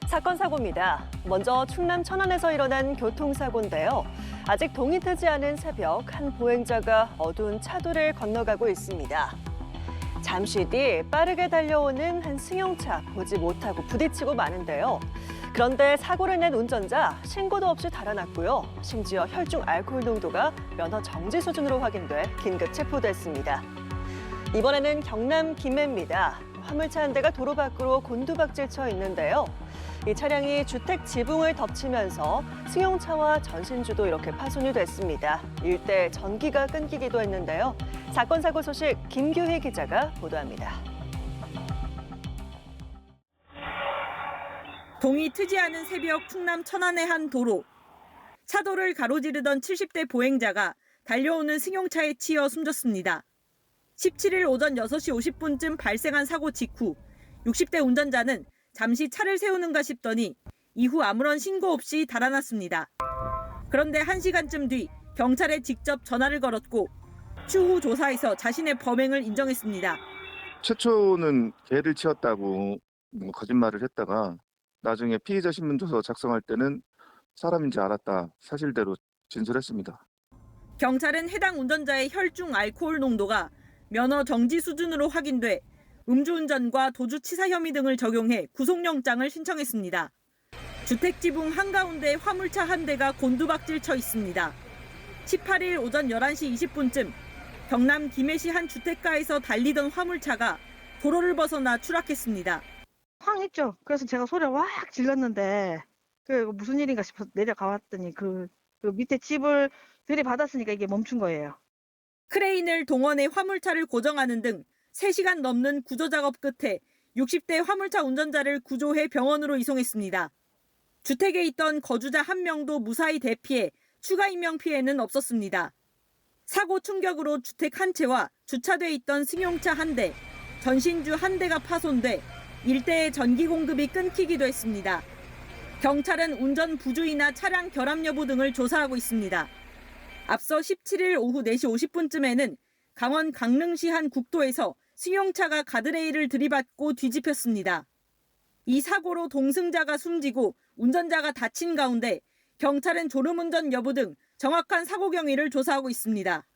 사건 사고입니다. 먼저 충남 천안에서 일어난 교통사고인데요. 아직 동이 트지 않은 새벽 한 보행자가 어두운 차도를 건너가고 있습니다. 잠시 뒤 빠르게 달려오는 한 승용차 보지 못하고 부딪히고 마는데요. 그런데 사고를 낸 운전자 신고도 없이 달아났고요. 심지어 혈중 알코올 농도가 면허 정지 수준으로 확인돼 긴급 체포됐습니다. 이번에는 경남 김해입니다. 화물차 한 대가 도로 밖으로 곤두박질 쳐 있는데요. 이 차량이 주택 지붕을 덮치면서 승용차와 전신주도 이렇게 파손이 됐습니다. 일대 전기가 끊기기도 했는데요. 사건 사고 소식 김규희 기자가 보도합니다. 동이 트지 않은 새벽 충남 천안의 한 도로. 차도를 가로지르던 70대 보행자가 달려오는 승용차에 치여 숨졌습니다. 17일 오전 6시 50분쯤 발생한 사고 직후 60대 운전자는 잠시 차를 세우는가 싶더니 이후 아무런 신고 없이 달아났습니다. 그런데 1시간쯤 뒤 경찰에 직접 전화를 걸었고 추후 조사에서 자신의 범행을 인정했습니다. 최초는 개를 치웠다고 거짓말을 했다가 나중에 피의자 신문조서 작성할 때는 사람인지 알았다 사실대로 진술했습니다. 경찰은 해당 운전자의 혈중 알코올 농도가 면허 정지 수준으로 확인돼 음주운전과 도주치사 혐의 등을 적용해 구속영장을 신청했습니다. 주택 지붕 한가운데 화물차 한 대가 곤두박질 쳐 있습니다. 18일 오전 11시 20분쯤 경남 김해시 한 주택가에서 달리던 화물차가 도로를 벗어나 추락했습니다. 황 했죠. 그래서 제가 소리를 확 질렀는데 무슨 일인가 싶어서 내려가 봤더니 그 밑에 집을 들이받았으니까 이게 멈춘 거예요. 크레인을 동원해 화물차를 고정하는 등 3시간 넘는 구조 작업 끝에 60대 화물차 운전자를 구조해 병원으로 이송했습니다. 주택에 있던 거주자 1명도 무사히 대피해 추가 인명 피해는 없었습니다. 사고 충격으로 주택 한 채와 주차돼 있던 승용차 한 대, 전신주 한 대가 파손돼 일대의 전기 공급이 끊기기도 했습니다. 경찰은 운전 부주의나 차량 결함 여부 등을 조사하고 있습니다. 앞서 17일 오후 4시 50분쯤에는 강원 강릉시 한 국도에서 승용차가 가드레일을 들이받고 뒤집혔습니다. 이 사고로 동승자가 숨지고 운전자가 다친 가운데 경찰은 졸음운전 여부 등 정확한 사고 경위를 조사하고 있습니다.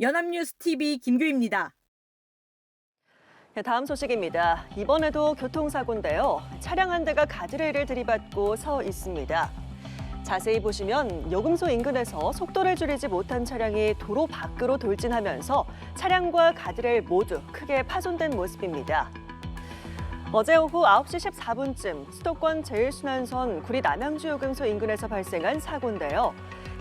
연합뉴스 TV 김규희입니다. 다음 소식입니다. 이번에도 교통사고인데요. 차량 한 대가 가드레일을 들이받고 서 있습니다. 자세히 보시면 요금소 인근에서 속도를 줄이지 못한 차량이 도로 밖으로 돌진하면서 차량과 가드레일 모두 크게 파손된 모습입니다. 어제 오후 9시 14분쯤 수도권 제1순환선 구리 남양주 요금소 인근에서 발생한 사고인데요.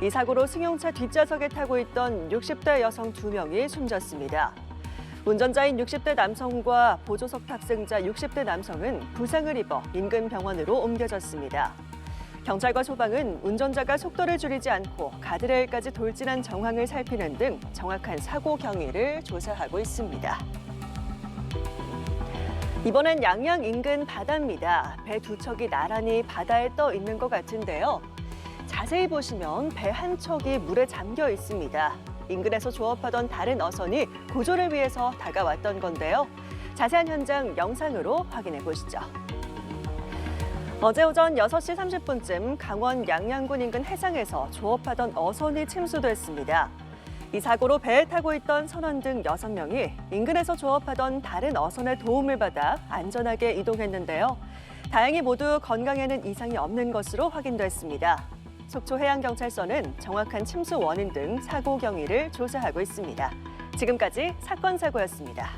이 사고로 승용차 뒷좌석에 타고 있던 60대 여성 2명이 숨졌습니다. 운전자인 60대 남성과 보조석 탑승자 60대 남성은 부상을 입어 인근 병원으로 옮겨졌습니다. 경찰과 소방은 운전자가 속도를 줄이지 않고 가드레일까지 돌진한 정황을 살피는 등 정확한 사고 경위를 조사하고 있습니다. 이번엔 양양 인근 바다입니다. 배 2척이 나란히 바다에 떠 있는 것 같은데요. 자세히 보시면 배 한 척이 물에 잠겨 있습니다. 인근에서 조업하던 다른 어선이 구조를 위해서 다가왔던 건데요. 자세한 현장 영상으로 확인해 보시죠. 어제 오전 6시 30분쯤 강원 양양군 인근 해상에서 조업하던 어선이 침수됐습니다. 이 사고로 배에 타고 있던 선원 등 6명이 인근에서 조업하던 다른 어선의 도움을 받아 안전하게 이동했는데요. 다행히 모두 건강에는 이상이 없는 것으로 확인됐습니다. 속초해양경찰서는 정확한 침수 원인 등 사고 경위를 조사하고 있습니다. 지금까지 사건 사고였습니다.